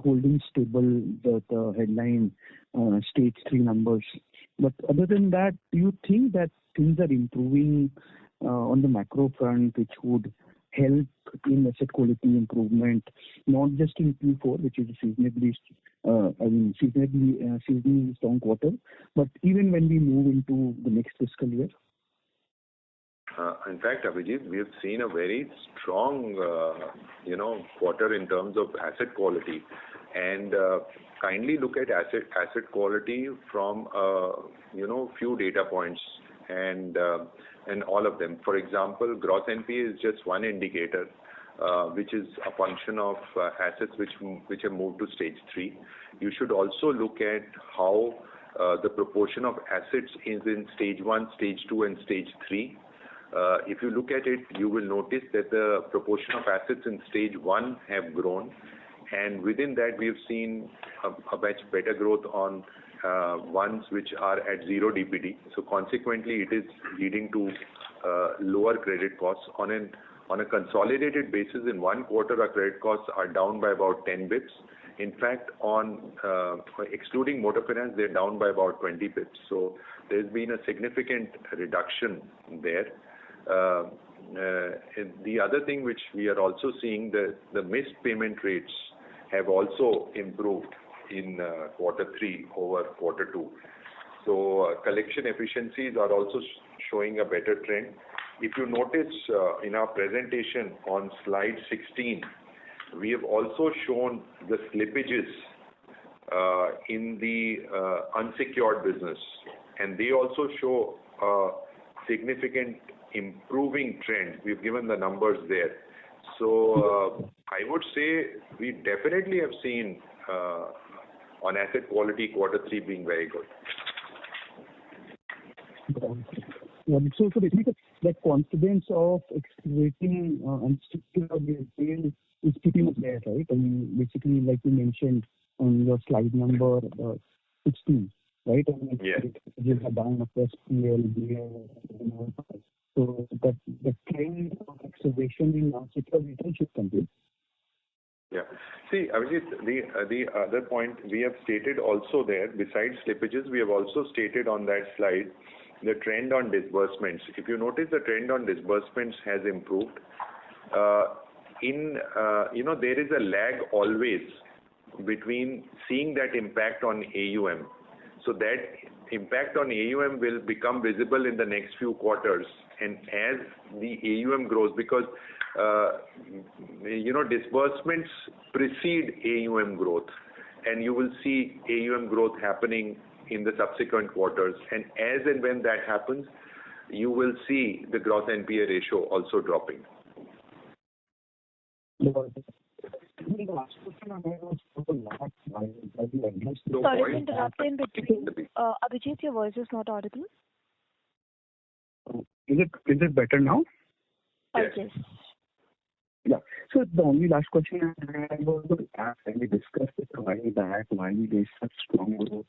holding stable, the headline stage 3 numbers. But other than that, do you think that things are improving on the macro front, which would help in asset quality improvement, not just in Q4, which is a seasonally strong quarter, but even when we move into the next fiscal year? In fact, Abhijit, we have seen a very strong, quarter in terms of asset quality, and kindly look at asset quality from few data points and all of them. For example, gross NPA is just one indicator, which is a function of assets which have moved to stage 3. You should also look at how the proportion of assets is in stage 1, stage 2, and stage 3. If you look at it, you will notice that the proportion of assets in stage 1 have grown, and within that we have seen a much better growth on ones which are at 0 DPD. So consequently, it is leading to lower credit costs. On a consolidated basis, in one quarter, our credit costs are down by about 10 bits. In fact, on excluding motor finance, they're down by about 20 bits. So there's been a significant reduction there. The other thing which we are also seeing, the missed payment rates have also improved in quarter 3 over quarter 2. So collection efficiencies are also showing a better trend. If you notice in our presentation on slide 16, we have also shown the slippages in the unsecured business, and they also show a significant improving trend. We've given the numbers there. So I would say we definitely have seen on asset quality quarter 3 being very good. So basically, that confidence of accelerating unsecured retail is pretty much there, right? I mean, basically, like you mentioned on your slide number 16, right? I mean, yeah. You have down across PL, BL, so that the trend of acceleration in unsecured retail should continue. Yeah. See, Abhijit, the other point we have stated also there, besides slippages, we have also stated on that slide the trend on disbursements. If you notice, the trend on disbursements has improved. There is a lag always between seeing that impact on AUM. So that impact on AUM will become visible in the next few quarters, and as the AUM grows, because disbursements precede AUM growth, and you will see AUM growth happening in the subsequent quarters, and as and when that happens, you will see the gross NPA ratio also dropping. Sorry to interrupt in between. Abhijit, your voice is not audible. Is it better now? Yes. Yeah. So the only last question I was going to ask, and we discussed it a while back, why there is such strong growth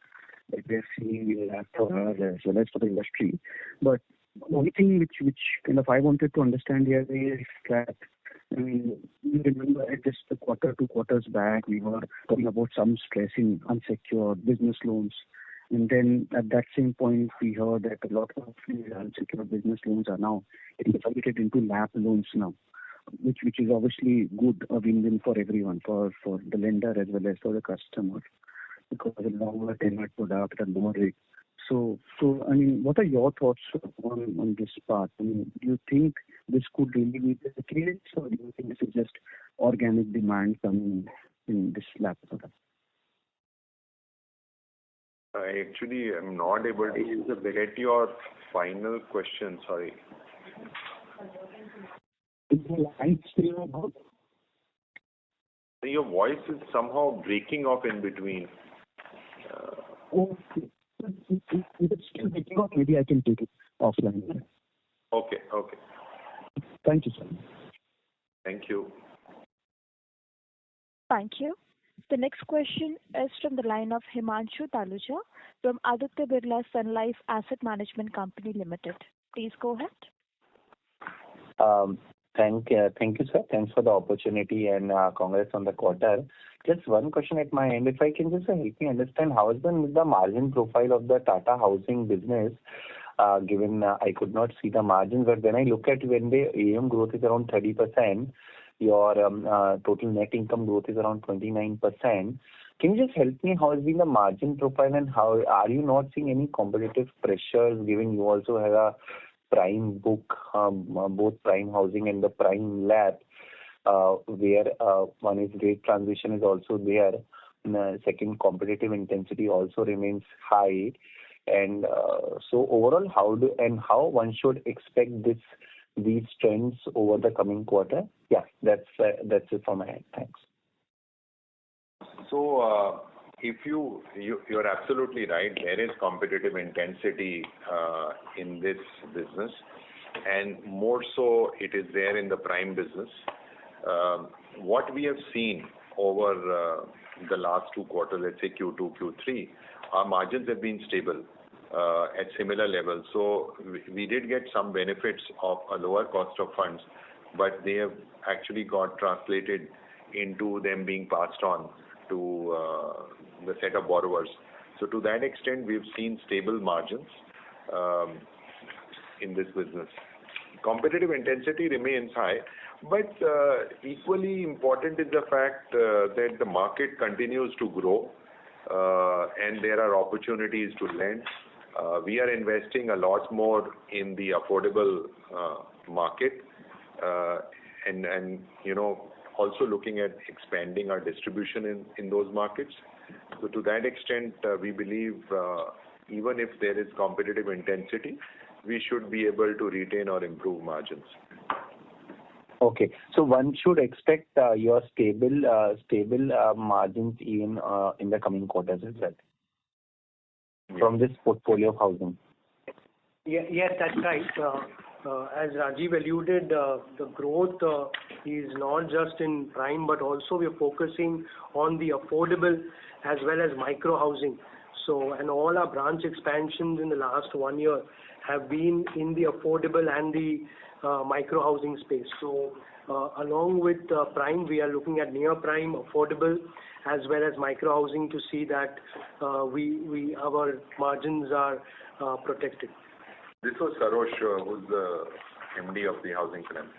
that we are seeing for us as well as for the industry. But the only thing which kind of I wanted to understand here is that, I mean, you remember just a quarter, 2 quarters back, we were talking about some stress in unsecured business loans. And then at that same point, we heard that a lot of unsecured business loans are now getting converted into LAP loans now, which is obviously good, a win-win for everyone, for the lender as well as for the customer, because a longer tenure product and lower rate. So I mean, what are your thoughts on this part? I mean, do you think this could really be the case, or do you think this is just organic demand coming in this LAP product? I actually am not able to get your final question. Sorry. Is the line still about? Your voice is somehow breaking off in between. Okay. If it's still breaking off, maybe I can take it offline. Okay. Thank you, sir. Thank you. Thank you. The next question is from the line of Himanshu Taluja from Aditya Birla Sun Life Asset Management Company Limited. Please go ahead. Thank you, sir. Thanks for the opportunity and congrats on the quarter. Just one question at my end. If I can just help me understand how has been the margin profile of the Tata Housing business, given I could not see the margins, but when I look at when the AUM growth is around 30%, your total net income growth is around 29%. Can you just help me how has been the margin profile, and how are you not seeing any competitive pressures, given you also have a prime book, both prime housing and the prime LAP, where one is rate transition is also there, and second, competitive intensity also remains high, and so overall, how one should expect these trends over the coming quarter? Yeah, that's it from my end. Thanks. So you're absolutely right. There is competitive intensity in this business, and more so it is there in the prime business. What we have seen over the last 2 quarters, let's say Q2, Q3, our margins have been stable at similar levels. So we did get some benefits of a lower cost of funds, but they have actually got translated into them being passed on to the set of borrowers. So to that extent, we've seen stable margins in this business. Competitive intensity remains high, but equally important is the fact that the market continues to grow and there are opportunities to lend. We are investing a lot more in the affordable market and also looking at expanding our distribution in those markets. So to that extent, we believe even if there is competitive intensity, we should be able to retain or improve margins. Okay, so one should expect your stable margins even in the coming quarters as well from this portfolio of housing. Yes, that's right. As Rajiv alluded, the growth is not just in prime, but also we are focusing on the affordable as well as micro housing. So, and all our branch expansions in the last 1 year have been in the affordable and the micro housing space. So, along with prime, we are looking at near prime, affordable, as well as micro housing to see that our margins are protected. This was Sarosh, who's the MD of the Housing Finance.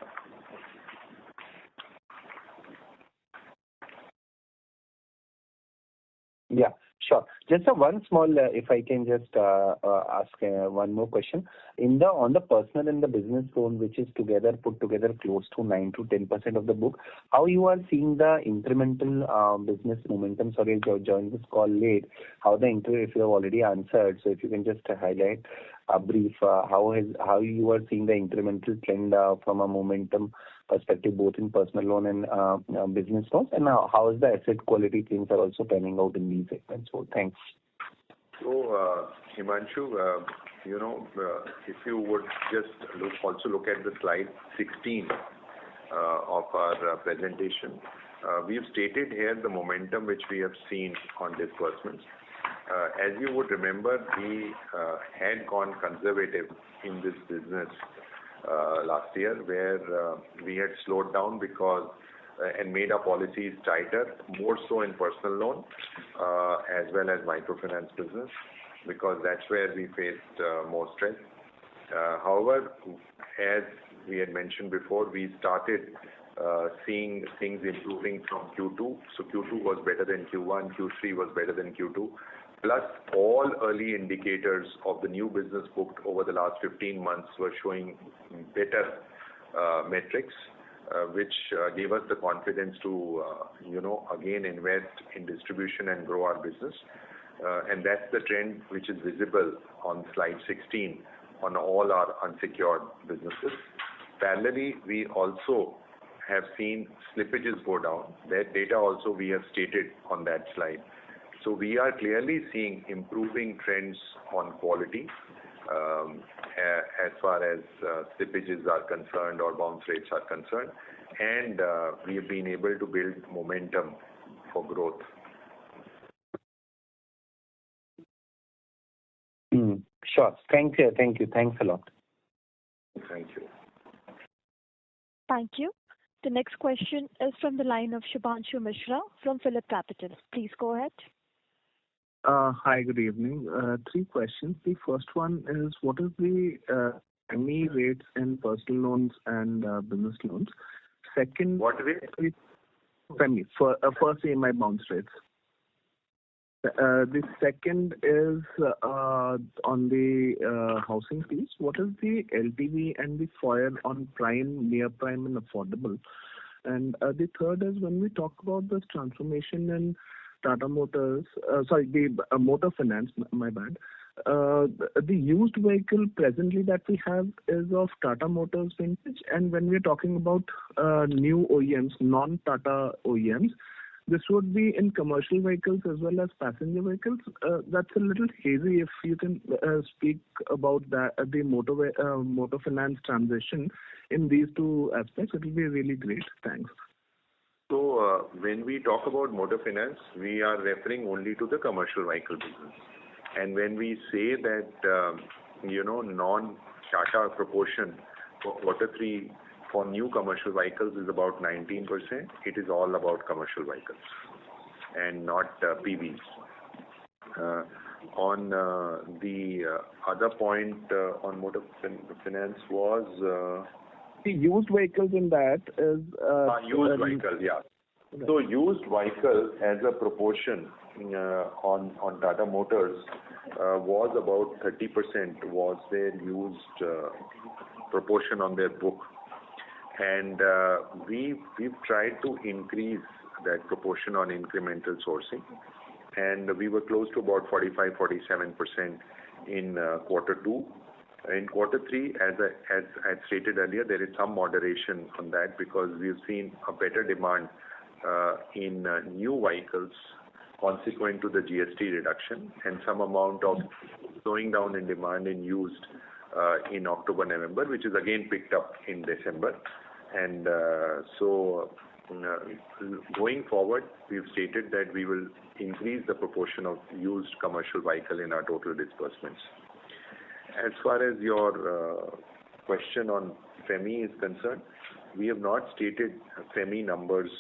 Yeah, sure. Just one small, if I can just ask one more question. On the personal and the business loan, which is put together close to 9 to 10% of the book, how you are seeing the incremental business momentum? Sorry, I joined this call late. If you have already answered, so if you can just highlight a brief, how you are seeing the incremental trend from a momentum perspective, both in personal loan and business loans, and how is the asset quality things are also panning out in these segments? So thanks. So, Himanshu, if you would just look at the slide 16 of our presentation, we have stated here the momentum which we have seen on disbursements. As you would remember, we had gone conservative in this business last year, where we had slowed down because and made our policies tighter, more so in personal loan as well as microfinance business, because that's where we faced more stress. However, as we had mentioned before, we started seeing things improving from Q2. So Q2 was better than Q1, Q3 was better than Q2. Plus, all early indicators of the new business booked over the last 15 months were showing better metrics, which gave us the confidence to, again invest in distribution and grow our business. And that's the trend which is visible on slide 16 on all our unsecured businesses. Parallelly, we also have seen slippages go down. That data also we have stated on that slide. So we are clearly seeing improving trends on quality as far as slippages are concerned or bounce rates are concerned, and we have been able to build momentum for growth. Sure. Thank you. Thanks a lot. Thank you. Thank you. The next question is from the line of Shubhanshu Mishra from Phillip Capital. Please go ahead. Hi, good evening. 3 questions. The first one is, what is the ME rates in personal loans and business loans? Second, what rate? FEMI, first EMI bounce rates. The second is on the housing piece. What is the LTV and the FOIR on prime, near prime, and affordable? And the third is, when we talk about this transformation in Tata Motors, the motor finance, my bad. The used vehicle presently that we have is of Tata Motors vintage, and when we're talking about new OEMs, non-Tata OEMs, this would be in commercial vehicles as well as passenger vehicles. That's a little hazy. If you can speak about that, the motor finance transition in these 2 aspects, it will be really great. Thanks. So when we talk about motor finance, we are referring only to the commercial vehicle business. And when we say that, non-Tata proportion for Q3 for new commercial vehicles is about 19%, it is all about commercial vehicles and not PVs. On the other point on motor finance was... the used vehicles in that is... used vehicles, yeah. So used vehicles as a proportion on Tata Motors was about 30% was their used proportion on their book. And we've tried to increase that proportion on incremental sourcing. And we were close to about 45-47% in Q2. In Q3, as I stated earlier, there is some moderation on that because we've seen a better demand in new vehicles consequent to the GST reduction and some amount of slowing down in demand in used in October, November, which is again picked up in December. And so going forward, we've stated that we will increase the proportion of used commercial vehicle in our total disbursements. As far as your question on FEMI is concerned, we have not stated FEMI numbers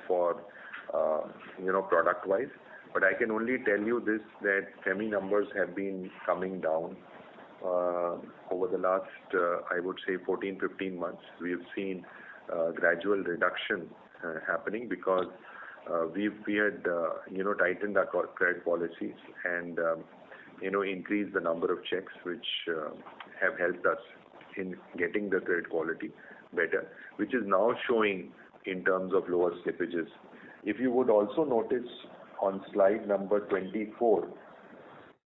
for product-wise, but I can only tell you this, that FEMI numbers have been coming down over the last, I would say 14, 15 months, we've seen gradual reduction happening because we had tightened our credit policies and increased the number of checks, which have helped us in getting the credit quality better, which is now showing in terms of lower slippages. If you would also notice on slide number 24,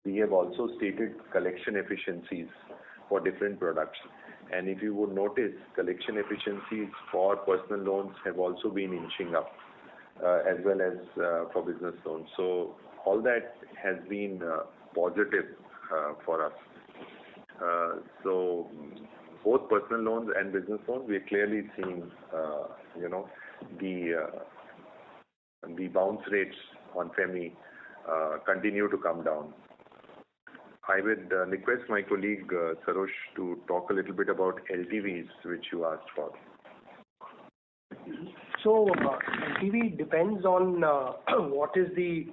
we have also stated collection efficiencies for different products. And if you would notice, collection efficiencies for personal loans have also been inching up, as well as for business loans. So all that has been positive for us. So both personal loans and business loans, we are clearly seeing, the bounce rates on FEMI continue to come down. I would request my colleague Sarosh to talk a little bit about LTVs, which you asked for. So LTV depends on what is the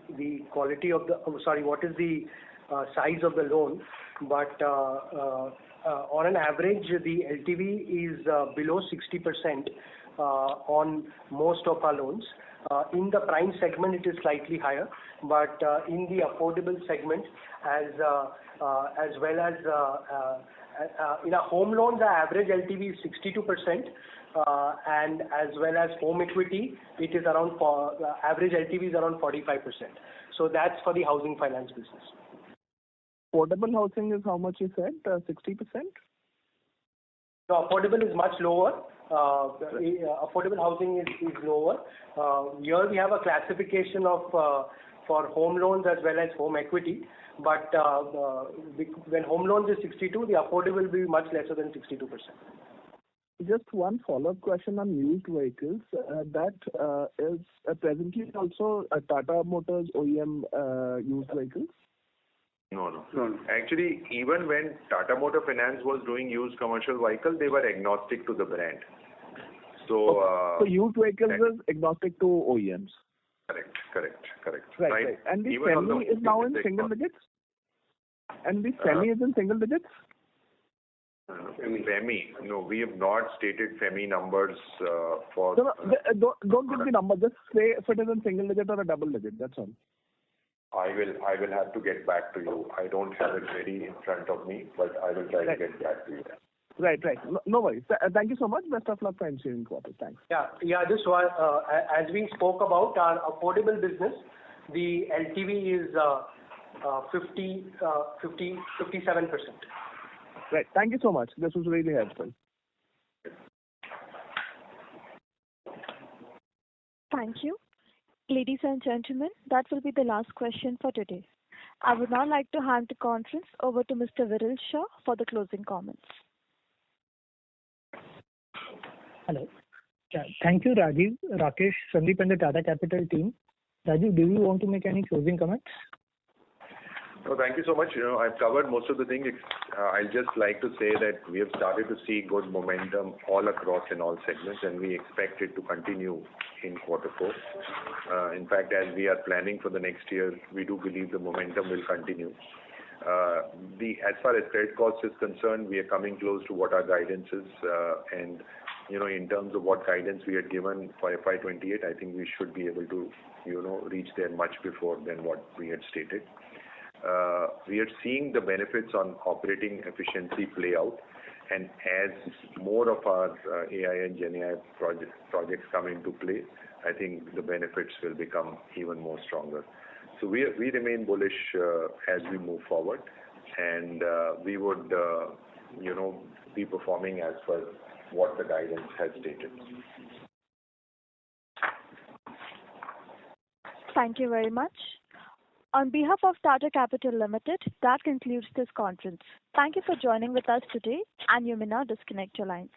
quality of the what is the size of the loan, but on an average the LTV is below 60% on most of our loans. In the prime segment it is slightly higher, but in the affordable segment as well as in our home loans, our average LTV is 62%, and as well as home equity, it is around average LTV is around 45%. So that's for the housing finance business. Affordable housing is how much you said? 60%? No, affordable is much lower. Affordable housing is lower. Here we have a classification of for home loans as well as home equity. But when home loans is 62, the affordable will be much lesser than 62%. Just one follow-up question on used vehicles. That is presently also a Tata Motors OEM used vehicles? No. Actually, even when Tata Motor Finance was doing used commercial vehicle, they were agnostic to the brand. So used vehicles is agnostic to OEMs? Correct. Right. And the SEMI is now in single digits? And the SEMI is in single digits? FEMI. No, we have not stated FEMI numbers for... No, don't give the number. Just say if it is in single digit or a double digit. That's all. I will have to get back to you. I don't have it ready in front of me, but I will try to get back to you. Right. No worries. Thank you so much. Best of luck for ensuing quarter. Thanks. Yeah. Just one, as we spoke about our affordable business, the LTV is 57%. Right. Thank you so much. This was really helpful. Thank you. Ladies and gentlemen, that will be the last question for today. I would now like to hand the conference over to Mr. Viral Shah for the closing comments. Hello. Thank you, Rajiv, Rakesh, Sandeep, and the Tata Capital team. Rajiv, do you want to make any closing comments? No, thank you so much. I've covered most of the things. I'd just like to say that we have started to see good momentum all across in all segments, and we expect it to continue in quarter 4. In fact, as we are planning for the next year, we do believe the momentum will continue. As far as credit cost is concerned, we are coming close to what our guidance is, and in terms of what guidance we had given for FY28, I think we should be able to reach there much before than what we had stated. We are seeing the benefits on operating efficiency play out, and as more of our AI and GenAI projects come into play, I think the benefits will become even more stronger. So we remain bullish as we move forward, and we would be performing as per what the guidance has stated. Thank you very much. On behalf of Tata Capital Limited, that concludes this conference. Thank you for joining with us today, and you may now disconnect your lines.